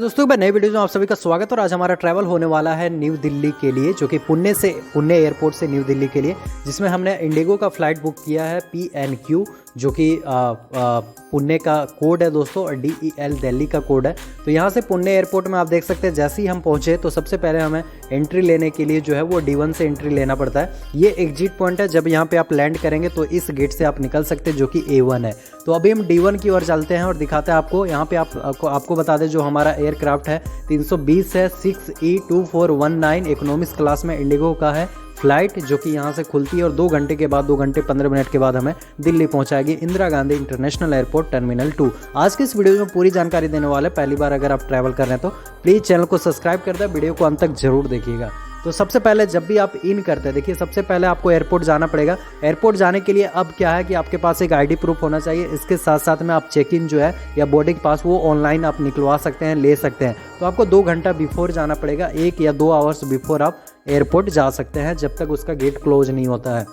दोस्तों मैं नई वीडियो में आप सभी का स्वागत है और आज हमारा ट्रैवल होने वाला है न्यू दिल्ली के लिए, जो कि पुणे एयरपोर्ट से न्यू दिल्ली के लिए, जिसमें हमने इंडिगो का फ़्लाइट बुक किया है PNQ, जो कि पुणे का कोड है दोस्तों, और DEL दिल्ली का कोड है। तो यहाँ से पुणे एयरपोर्ट में आप देख सकते हैं जैसे ही हम पहुँचे तो सबसे पहले हमें एंट्री लेने के लिए जो है वो D1 से एंट्री लेना पड़ता है। ये एग्जिट पॉइंट है, जब यहाँ पे आप लैंड करेंगे तो इस गेट से आप निकल सकते हैं, जो कि A1 है। तो अभी हम D1 की ओर चलते हैं और दिखाते हैं आपको। यहाँ पे आपको बता दें जो हमारा एयरक्राफ्ट है 320 है, 6E2419 इकोनॉमिक्स क्लास में इंडिगो का है फ्लाइट, जो कि यहाँ से खुलती है और 2 घंटे के बाद 2 घंटे 15 मिनट के बाद हमें दिल्ली पहुँचाएगी Indira Gandhi international airport terminal 2। आज के इस वीडियो में पूरी जानकारी देने वाले, पहली बार अगर आप ट्रैवल कर रहे हैं तो प्लीज़ चैनल को सब्सक्राइब कर दें, वीडियो को अंत तक जरूर देखिएगा। तो सबसे पहले जब भी आप इन करते हैं, देखिए सबसे पहले आपको एयरपोर्ट जाना पड़ेगा। एयरपोर्ट जाने के लिए अब क्या है कि आपके पास एक ID प्रूफ होना चाहिए। इसके साथ साथ में आप चेक इन जो है या बोर्डिंग पास वो ऑनलाइन आप निकलवा सकते हैं, ले सकते हैं। तो आपको 2 घंटा बिफोर जाना पड़ेगा, 1 या 2 आवर्स बिफोर आप एयरपोर्ट जा सकते हैं, जब तक उसका गेट क्लोज नहीं होता है।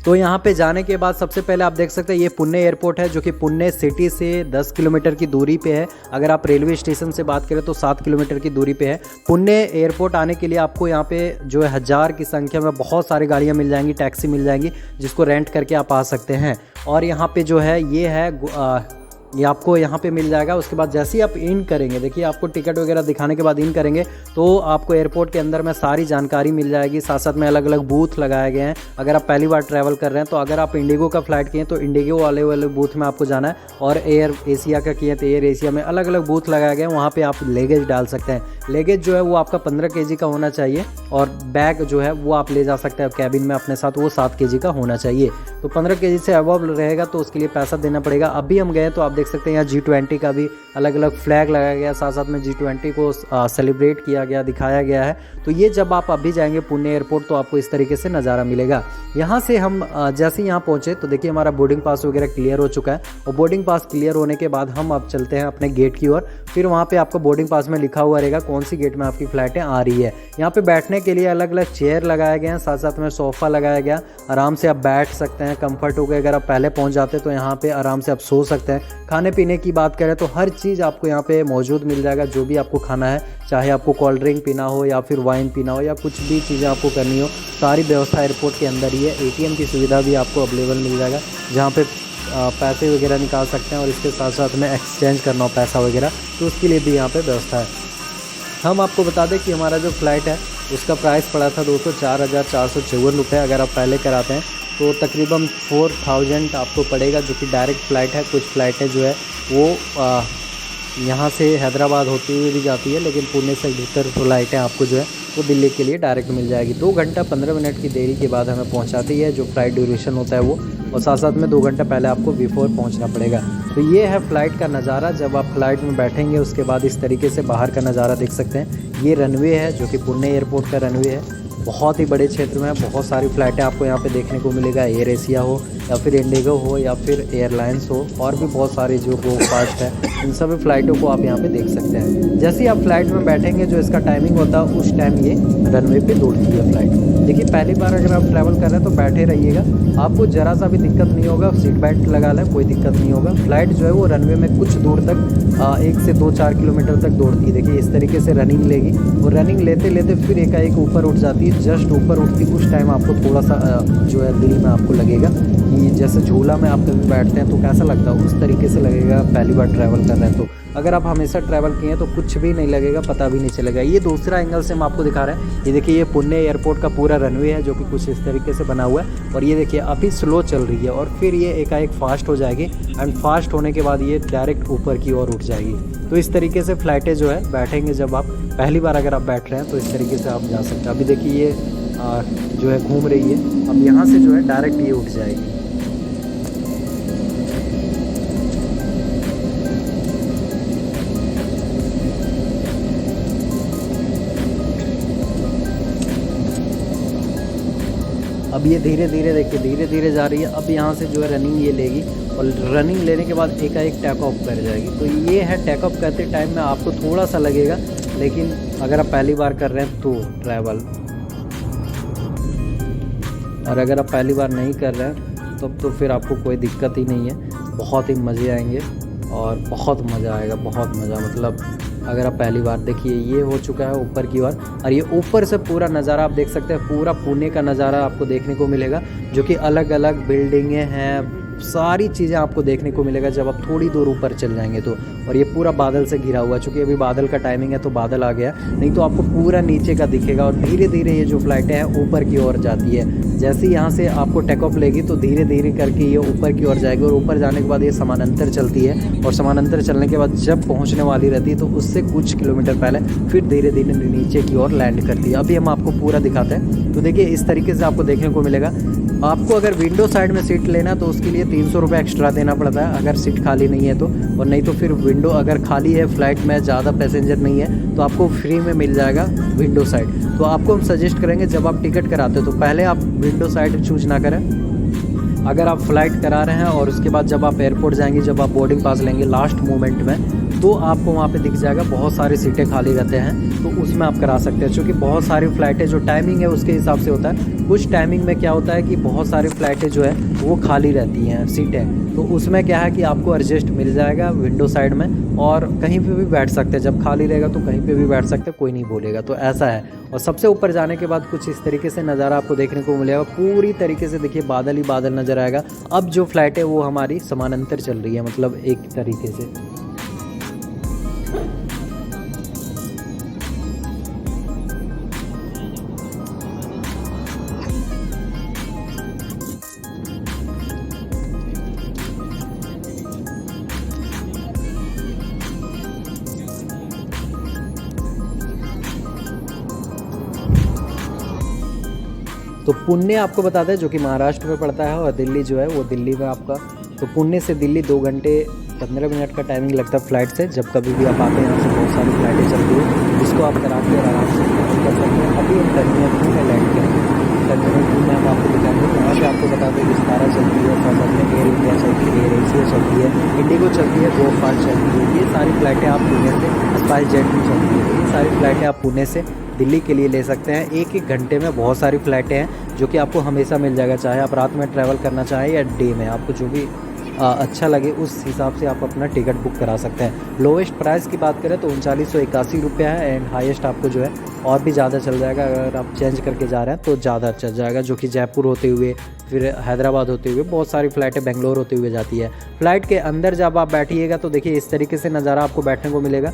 तो यहाँ पे जाने के बाद सबसे पहले आप देख सकते हैं ये पुणे एयरपोर्ट है, जो कि पुणे सिटी से 10 किलोमीटर की दूरी पे है। अगर आप रेलवे स्टेशन से बात करें तो 7 किलोमीटर की दूरी पे है। पुणे एयरपोर्ट आने के लिए आपको यहाँ पे जो है 1000 की संख्या में बहुत सारी गाड़ियाँ मिल जाएंगी, टैक्सी मिल जाएंगी, जिसको रेंट करके आप आ सकते हैं। और यहाँ पे जो है ये आपको यहाँ पे मिल जाएगा। उसके बाद जैसे ही आप इन करेंगे, देखिए आपको टिकट वगैरह दिखाने के बाद इन करेंगे तो आपको एयरपोर्ट के अंदर में सारी जानकारी मिल जाएगी। साथ साथ में अलग अलग बूथ लगाए गए हैं। अगर आप पहली बार ट्रैवल कर रहे हैं तो अगर आप इंडिगो का फ्लाइट किए तो इंडिगो वाले बूथ में आपको जाना है, और एयर एशिया का किए तो एयर एशिया में अलग अलग बूथ लगाए गए हैं। वहाँ पर आप लगेज डाल सकते हैं। लगेज जो है वो आपका 15 kg का होना चाहिए, और बैग जो है वो आप ले जा सकते हैं कैबिन में अपने साथ, वो 7 kg का होना चाहिए। तो 15 kg से अबव रहेगा तो उसके लिए पैसा देना पड़ेगा। अभी हम गए तो आप देख सकते हैं यहाँ G20 का भी अलग अलग फ्लैग लगाया गया, साथ साथ में G20 को सेलिब्रेट किया गया, दिखाया गया है। तो ये जब आप अभी जाएंगे पुणे एयरपोर्ट तो आपको इस तरीके से नज़ारा मिलेगा। यहाँ से हम जैसे यहाँ पहुँचे तो देखिए हमारा बोर्डिंग पास वगैरह क्लियर हो चुका है, और बोर्डिंग पास क्लियर होने के बाद हम अब चलते हैं अपने गेट की ओर। फिर वहाँ पे आपको बोर्डिंग पास में लिखा हुआ रहेगा कौन सी गेट में आपकी फ़्लाइटें आ रही है। यहाँ पे बैठने के लिए अलग अलग चेयर लगाए गए हैं, साथ साथ में सोफ़ा लगाया गया, आराम से आप बैठ सकते हैं कंफर्ट हो गए। अगर आप पहले पहुँच जाते तो यहाँ पे आराम से आप सो सकते हैं। खाने पीने की बात करें तो हर चीज़ आपको यहाँ पे मौजूद मिल जाएगा, जो भी आपको खाना है, चाहे आपको कोल्ड ड्रिंक पीना हो या फिर वाइन पीना हो या कुछ भी चीज़ें आपको करनी हो, सारी व्यवस्था एयरपोर्ट के अंदर ही है। ATM की सुविधा भी आपको अवेलेबल मिल जाएगा, जहाँ पे पैसे वगैरह निकाल सकते हैं, और इसके साथ साथ में एक्सचेंज करना हो पैसा वगैरह तो उसके लिए भी यहाँ पे व्यवस्था है। हम आपको बता दें कि हमारा जो फ़्लाइट है उसका प्राइस पड़ा था दोस्तों 4,454 रुपये। अगर आप पहले कराते हैं तो तकरीबन 4000 आपको पड़ेगा, जो कि डायरेक्ट फ़्लाइट है। कुछ फ़्लाइटें जो है वो यहाँ से हैदराबाद होती हुई भी जाती है, लेकिन पुणे से भीतर फ़्लाइटें आपको जो है वो दिल्ली के लिए डायरेक्ट मिल जाएगी। 2 घंटा 15 मिनट की देरी के बाद हमें पहुँचाती है, जो फ़्लाइट ड्यूरेशन होता है वो, और साथ साथ में 2 घंटा पहले आपको बिफोर पहुँचना पड़ेगा। तो ये है फ़्लाइट का नज़ारा। जब आप फ़्लाइट में बैठेंगे उसके बाद इस तरीके से बाहर का नज़ारा देख सकते हैं। ये रनवे है, जो कि पुणे एयरपोर्ट का रनवे है। बहुत ही बड़े क्षेत्र में बहुत सारी फ़्लाइटें आपको यहाँ पे देखने को मिलेगा। एयर एशिया हो या फिर इंडिगो हो या फिर एयरलाइंस हो, और भी बहुत सारी जो गो फास्ट है, इन सभी फ़्लाइटों को आप यहाँ पे देख सकते हैं। जैसे ही आप फ्लाइट में बैठेंगे, जो इसका टाइमिंग होता है उस टाइम ये रनवे पे दौड़ती है फ़्लाइट। देखिए पहली बार अगर आप ट्रैवल कर रहे हैं तो बैठे रहिएगा, आपको ज़रा सा भी दिक्कत नहीं होगा। सीट बेल्ट लगा लें, कोई दिक्कत नहीं होगा। फ्लाइट जो है वो रनवे में कुछ दूर तक 1 से 2-4 किलोमीटर तक दौड़ती है। देखिए इस तरीके से रनिंग लेगी, और रनिंग लेते लेते फिर एकाएक ऊपर उठ जाती है। जस्ट ऊपर उठती उस टाइम आपको थोड़ा सा जो है दिल में आपको लगेगा कि जैसे झूला में आप कभी बैठते हैं तो कैसा लगता है, उस तरीके से लगेगा पहली बार ट्रैवल कर रहे हैं तो। अगर आप हमेशा ट्रैवल किए हैं तो कुछ भी नहीं लगेगा, पता भी नहीं चलेगा। ये दूसरा एंगल से हम आपको दिखा रहे हैं। ये देखिए ये पुणे एयरपोर्ट का पूरा रनवे है, जो कि कुछ इस तरीके से बना हुआ है, और ये देखिए अभी स्लो चल रही है, और फिर ये एकाएक फास्ट हो जाएगी, एंड फास्ट होने के बाद ये डायरेक्ट ऊपर की ओर उठ जाएगी। तो इस तरीके से फ़्लाइटें जो है बैठेंगे, जब आप पहली बार अगर आप बैठ रहे हैं तो इस तरीके से आप जा सकते हैं। अभी देखिए ये जो है घूम रही है, अब यहाँ से जो है डायरेक्ट ये उठ जाएगी। अब ये धीरे धीरे देखिए धीरे धीरे जा रही है। अब यहाँ से जो है रनिंग ये लेगी, और रनिंग लेने के बाद एकाएक टेक ऑफ कर जाएगी। तो ये है टेक ऑफ करते टाइम में आपको थोड़ा सा लगेगा, लेकिन अगर आप पहली बार कर रहे हैं तो ट्रैवल, और अगर आप पहली बार नहीं कर रहे हैं तब तो फिर आपको कोई दिक्कत ही नहीं है। बहुत ही मज़े आएंगे और बहुत मज़ा आएगा, बहुत मज़ा। मतलब अगर आप पहली बार देखिए, ये हो चुका है ऊपर की ओर। और ये ऊपर से पूरा नज़ारा आप देख सकते हैं, पूरा पुणे का नज़ारा आपको देखने को मिलेगा, जो कि अलग अलग बिल्डिंगें हैं, सारी चीज़ें आपको देखने को मिलेगा जब आप थोड़ी दूर ऊपर चल जाएंगे तो। और ये पूरा बादल से घिरा हुआ, चूँकि अभी बादल का टाइमिंग है तो बादल आ गया, नहीं तो आपको पूरा नीचे का दिखेगा। और धीरे धीरे ये जो फ्लाइटें हैं ऊपर की ओर जाती है। जैसे ही यहाँ से आपको टेक ऑफ लेगी तो धीरे धीरे करके ये ऊपर की ओर जाएगी, और ऊपर जाने के बाद ये समानांतर चलती है, और समानांतर चलने के बाद जब पहुँचने वाली रहती है तो उससे कुछ किलोमीटर पहले फिर धीरे धीरे नीचे की ओर लैंड करती है। अभी हम आपको पूरा दिखाते हैं। तो देखिए इस तरीके से आपको देखने को मिलेगा। आपको अगर विंडो साइड में सीट लेना तो उसके लिए 300 रुपये एक्स्ट्रा देना पड़ता है अगर सीट खाली नहीं है तो, और नहीं तो फिर विंडो अगर खाली है, फ्लाइट में ज़्यादा पैसेंजर नहीं है, तो आपको फ्री में मिल जाएगा विंडो साइड। तो आपको हम सजेस्ट करेंगे जब आप टिकट कराते हो तो पहले आप विंडो साइड चूज ना करें। अगर आप फ्लाइट करा रहे हैं और उसके बाद जब आप एयरपोर्ट जाएंगे, जब आप बोर्डिंग पास लेंगे लास्ट मोमेंट में, तो आपको वहाँ पे दिख जाएगा बहुत सारी सीटें खाली रहते हैं, तो उसमें आप करा सकते हैं। क्योंकि बहुत सारी फ़्लाइटें जो टाइमिंग है उसके हिसाब से होता है। कुछ टाइमिंग में क्या होता है कि बहुत सारी फ़्लाइटें जो है वो खाली रहती हैं सीटें, तो उसमें क्या है कि आपको एडजस्ट मिल जाएगा विंडो साइड में, और कहीं पे भी बैठ सकते हैं। जब खाली रहेगा तो कहीं पे भी बैठ सकते हैं, कोई नहीं बोलेगा। तो ऐसा है। और सबसे ऊपर जाने के बाद कुछ इस तरीके से नज़ारा आपको देखने को मिलेगा। पूरी तरीके से देखिए बादल ही बादल नज़र आएगा। अब जो फ्लाइट है वो हमारी समानांतर चल रही है, मतलब एक तरीके से। तो पुणे आपको बताते हैं जो कि महाराष्ट्र में पड़ता है, और दिल्ली जो है वो दिल्ली में आपका। तो पुणे से दिल्ली 2 घंटे 15 मिनट का टाइमिंग लगता है फ्लाइट से। जब कभी भी आप आते हैं यहाँ से बहुत सारी फ्लाइटें चलती हैं, जिसको आप करा के और आराम से ट्रैवल कर सकते हैं। अभी हम टर्मिनल 2 में लैंड करेंगे। टर्मिनल 2 में हम आपको दिखाएंगे। यहाँ पे आपको बताते हैं विस्तारा चलती है, साथ में एयर इंडिया चलती है, एयर एशिया चलती है, इंडिगो चलती है, गो फास्ट चलती है। ये सारी फ्लाइटें आप पुणे से, स्पाइस जेट भी चलती है। ये सारी फ्लाइटें आप पुणे से दिल्ली के लिए ले सकते हैं। एक एक घंटे में बहुत सारी फ़्लाइटें हैं जो कि आपको हमेशा मिल जाएगा, चाहे आप रात में ट्रैवल करना चाहें या डे में, आपको जो भी अच्छा लगे उस हिसाब से आप अपना टिकट बुक करा सकते हैं। लोवेस्ट प्राइस की बात करें तो 3981 रुपया है, एंड हाईएस्ट आपको जो है और भी ज़्यादा चल जाएगा। अगर आप चेंज करके जा रहे हैं तो ज़्यादा चल जाएगा, जो कि जयपुर होते हुए, फिर हैदराबाद होते हुए, बहुत सारी फ़्लाइटें बेंगलोर होते हुए जाती है। फ़्लाइट के अंदर जब आप बैठिएगा तो देखिए इस तरीके से नज़ारा आपको बैठने को मिलेगा।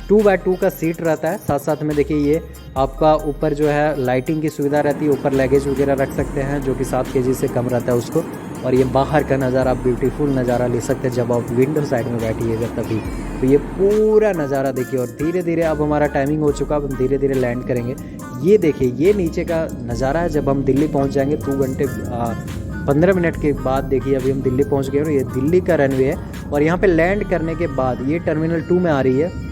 2x2 का सीट रहता है। साथ साथ में देखिए ये आपका ऊपर जो है लाइटिंग की सुविधा रहती है, ऊपर लगेज वगैरह रख सकते हैं जो कि 7 kg से कम रहता है उसको। और ये बाहर का नज़ारा, आप ब्यूटीफुल नज़ारा ले सकते हैं जब आप विंडो साइड में बैठिएगा तभी। तो ये पूरा नज़ारा देखिए। और धीरे धीरे अब हमारा टाइमिंग हो चुका, अब हम धीरे धीरे लैंड करेंगे। ये देखिए ये नीचे का नज़ारा है जब हम दिल्ली पहुँच जाएंगे 2 घंटे 15 मिनट के बाद। देखिए अभी हम दिल्ली पहुँच गए और ये दिल्ली का रनवे है। और यहाँ पे लैंड करने के बाद ये टर्मिनल 2 में आ रही है।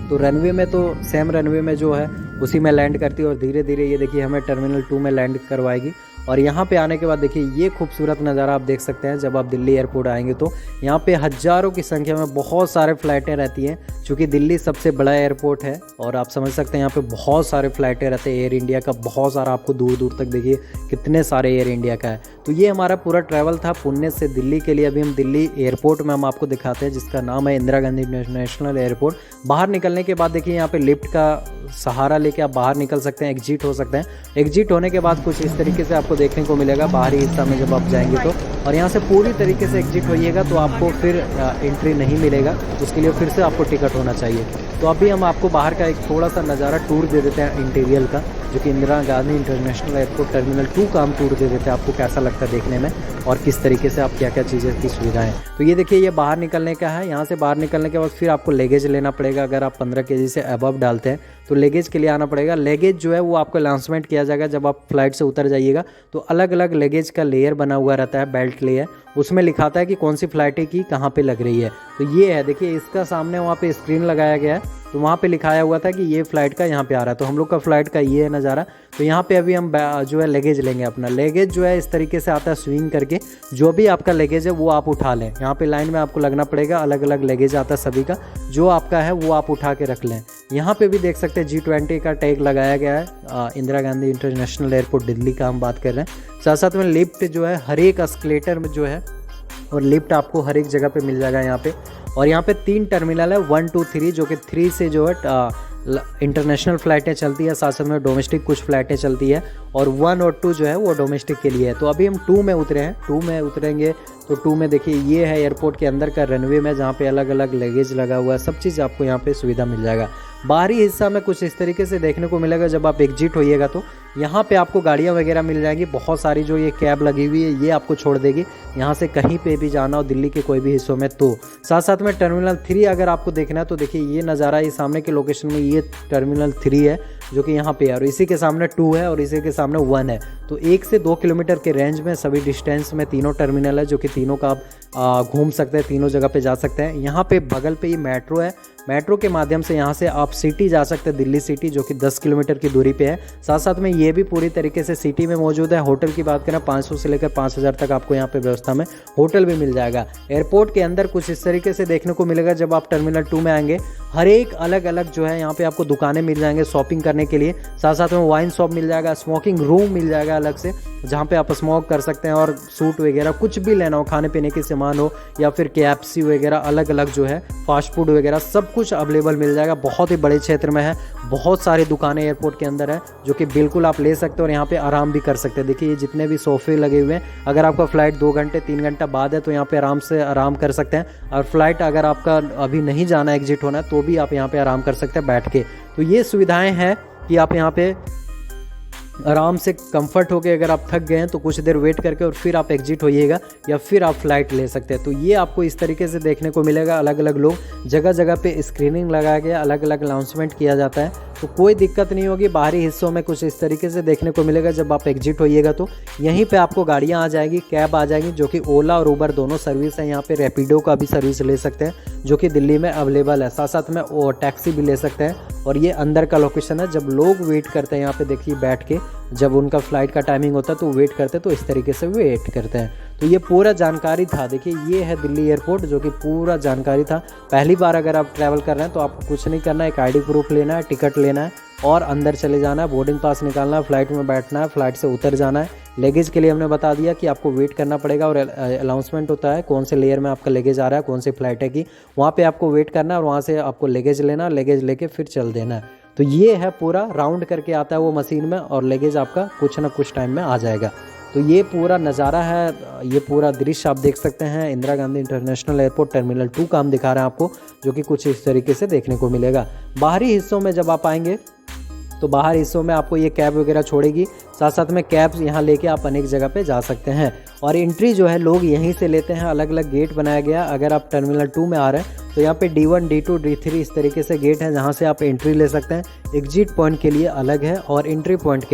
तो रनवे में तो सेम रनवे में जो है उसी में लैंड करती है, और धीरे धीरे ये देखिए हमें टर्मिनल 2 में लैंड करवाएगी। और यहाँ पे आने के बाद देखिए ये खूबसूरत नज़ारा आप देख सकते हैं। जब आप दिल्ली एयरपोर्ट आएंगे तो यहाँ पे हज़ारों की संख्या में बहुत सारे फ़्लाइटें रहती हैं, चूँकि दिल्ली सबसे बड़ा एयरपोर्ट है। और आप समझ सकते हैं यहाँ पे बहुत सारे फ़्लाइटें रहते हैं। एयर इंडिया का बहुत सारा, आपको दूर दूर तक देखिए कितने सारे एयर इंडिया का है। तो ये हमारा पूरा ट्रैवल था पुणे से दिल्ली के लिए। अभी हम दिल्ली एयरपोर्ट में हम आपको दिखाते हैं, जिसका नाम है इंदिरा गांधी इंटरनेशनल एयरपोर्ट। बाहर निकलने के बाद देखिए यहाँ पे लिफ्ट का सहारा लेके आप बाहर निकल सकते हैं, एग्जिट हो सकते हैं। एग्जिट होने के बाद कुछ इस तरीके से आपको देखने को मिलेगा बाहरी हिस्सा में जब आप जाएंगे तो। और यहाँ से पूरी तरीके से एग्जिट होइएगा तो आपको फिर एंट्री नहीं मिलेगा, उसके लिए फिर से आपको टिकट होना चाहिए। तो अभी हम आपको बाहर का एक थोड़ा सा नज़ारा टूर दे देते हैं इंटीरियर का, जो कि Indira Gandhi international airport terminal 2 का हम टूर दे देते हैं। आपको कैसा लगता है देखने में, और किस तरीके से आप क्या क्या चीज़ें की सुविधाएं। तो ये देखिए ये बाहर निकलने का है। यहाँ से बाहर निकलने के बाद फिर आपको लगेज लेना पड़ेगा। अगर आप 15 kg से अबव डालते हैं तो लगेज के लिए आना पड़ेगा। लगेज जो है वो आपको अनाउंसमेंट किया जाएगा जब आप फ्लाइट से उतर जाइएगा। तो अलग अलग लगेज का लेयर बना हुआ रहता है, बेल्ट लेयर, उसमें लिखाता है कि कौन सी फ़्लाइटें की कहाँ पे लग रही है। तो ये है देखिए, इसका सामने वहाँ पे स्क्रीन लगाया गया है, तो वहाँ पे लिखाया हुआ था कि ये फ़्लाइट का यहाँ पे आ रहा है। तो हम लोग का फ़्लाइट का ये है नज़ारा। तो यहाँ पे अभी हम जो है लगेज लेंगे अपना। लगेज जो है इस तरीके से आता है स्विंग करके, जो भी आपका लगेज है वो आप उठा लें। यहाँ पे लाइन में आपको लगना पड़ेगा, अलग अलग लगेज आता है सभी का, जो आपका है वो आप उठा के रख लें। यहाँ पे भी देख सकते हैं G20 का टैग लगाया गया है। इंदिरा गांधी इंटरनेशनल एयरपोर्ट दिल्ली का हम बात कर रहे हैं। साथ साथ में लिफ्ट जो है हर एक एस्केलेटर में जो है, और लिफ्ट आपको हर एक जगह पे मिल जाएगा यहाँ पे। और यहाँ पे 3 टर्मिनल है, 1 2 3, जो कि 3 से जो है इंटरनेशनल फ़्लाइटें चलती है, साथ साथ में डोमेस्टिक कुछ फ़्लाइटें चलती है, और 1 और 2 जो है वो डोमेस्टिक के लिए है। तो अभी हम 2 में उतरे हैं, 2 में उतरेंगे तो 2 में देखिए ये है एयरपोर्ट के अंदर का रनवे में, जहाँ पे अलग अलग लगेज लगा हुआ है, सब चीज़ आपको यहाँ पे सुविधा मिल जाएगा। बाहरी हिस्सा में कुछ इस तरीके से देखने को मिलेगा। जब आप एग्जिट होइएगा तो यहाँ पे आपको गाड़ियाँ वगैरह मिल जाएंगी, बहुत सारी जो ये कैब लगी हुई है ये आपको छोड़ देगी यहाँ से कहीं पे भी जाना हो दिल्ली के कोई भी हिस्सों में। तो साथ साथ में टर्मिनल 3 अगर आपको देखना है तो देखिए ये नज़ारा, ये सामने के लोकेशन में ये टर्मिनल 3 है जो कि यहाँ पे है, और इसी के सामने 2 है और इसी के सामने 1 है। तो 1 से 2 किलोमीटर के रेंज में सभी डिस्टेंस में तीनों टर्मिनल है, जो कि तीनों का आप घूम सकते हैं, तीनों जगह पे जा सकते हैं। यहाँ पे बगल पे ये मेट्रो है, मेट्रो के माध्यम से यहाँ से आप सिटी जा सकते हैं, दिल्ली सिटी, जो कि 10 किलोमीटर की दूरी पे है। साथ साथ में ये भी पूरी तरीके से सिटी में मौजूद है। होटल की बात करें 500 से लेकर 5000 तक आपको यहाँ पे व्यवस्था में होटल भी मिल जाएगा। एयरपोर्ट के अंदर कुछ इस तरीके से देखने को मिलेगा। जब आप टर्मिनल 2 में आएंगे, हर एक अलग अलग जो है यहाँ पे आपको दुकानें मिल जाएंगे शॉपिंग करने के लिए। साथ साथ में वाइन शॉप मिल जाएगा, स्मोकिंग रूम मिल जाएगा अलग से, जहाँ पे आप स्मोक कर सकते हैं, और सूट वगैरह कुछ भी लेना हो, खाने पीने के सामान हो या फिर KFC वगैरह, अलग अलग जो है फास्ट फूड वगैरह सब कुछ अवेलेबल मिल जाएगा। बहुत ही बड़े क्षेत्र में है, बहुत सारी दुकानें एयरपोर्ट के अंदर है जो कि बिल्कुल आप ले सकते हो और यहाँ पे आराम भी कर सकते हैं। देखिए ये जितने भी सोफे लगे हुए हैं, अगर आपका फ्लाइट 2 घंटे 3 घंटा बाद है तो यहाँ पे आराम से आराम कर सकते हैं, और फ्लाइट अगर आपका अभी नहीं जाना, एग्जिट होना है, तो भी आप यहाँ पे आराम कर सकते हैं बैठ के। तो ये सुविधाएं हैं कि आप यहाँ पे आराम से कंफर्ट होके, अगर आप थक गए हैं तो कुछ देर वेट करके और फिर आप एग्जिट होइएगा या फिर आप फ्लाइट ले सकते हैं। तो ये आपको इस तरीके से देखने को मिलेगा। अलग अलग लोग जगह जगह पे स्क्रीनिंग लगाया गया, अलग अलग अनाउंसमेंट किया जाता है, तो कोई दिक्कत नहीं होगी। बाहरी हिस्सों में कुछ इस तरीके से देखने को मिलेगा। जब आप एग्जिट होइएगा तो यहीं पे आपको गाड़ियाँ आ जाएगी, कैब आ जाएगी, जो कि ओला और उबर दोनों सर्विस है। यहाँ पे रैपिडो का भी सर्विस ले सकते हैं जो कि दिल्ली में अवेलेबल है। साथ साथ में वो टैक्सी भी ले सकते हैं, और ये अंदर का लोकेशन है। जब लोग वेट करते हैं यहाँ पे देखिए बैठ के, जब उनका फ्लाइट का टाइमिंग होता है तो वेट करते हैं, तो इस तरीके से वेट करते हैं। तो ये पूरा जानकारी था। देखिए ये है दिल्ली एयरपोर्ट, जो कि पूरा जानकारी था। पहली बार अगर आप ट्रैवल कर रहे हैं तो आपको कुछ नहीं करना है, एक ID प्रूफ लेना है, टिकट लेना है और अंदर चले जाना है, बोर्डिंग पास निकालना है, फ्लाइट में बैठना है, फ्लाइट से उतर जाना है। लगेज के लिए हमने बता दिया कि आपको वेट करना पड़ेगा, और अनाउंसमेंट होता है कौन से लेयर में आपका लगेज आ रहा है, कौन सी फ्लाइट है कि वहाँ पे आपको वेट करना है, और वहाँ से आपको लगेज लेना, लगेज लेके फिर चल देना है। तो ये है पूरा राउंड करके आता है वो मशीन में, और लगेज आपका कुछ ना कुछ टाइम में आ जाएगा। तो ये पूरा नज़ारा है, ये पूरा दृश्य आप देख सकते हैं। Indira Gandhi international airport terminal 2 का हम दिखा रहे हैं आपको, जो कि कुछ इस तरीके से देखने को मिलेगा। बाहरी हिस्सों में जब आप आएंगे तो बाहर हिस्सों में आपको ये कैब वगैरह छोड़ेगी। साथ साथ में कैब्स यहाँ लेके आप अनेक जगह पे जा सकते हैं, और एंट्री जो है लोग यहीं से लेते हैं। अलग अलग गेट बनाया गया। अगर आप टर्मिनल 2 में आ रहे हैं तो यहाँ पे D1 D2 D3 इस तरीके से गेट है, जहाँ से आप एंट्री ले सकते हैं। एग्जिट पॉइंट के लिए अलग है और एंट्री पॉइंट के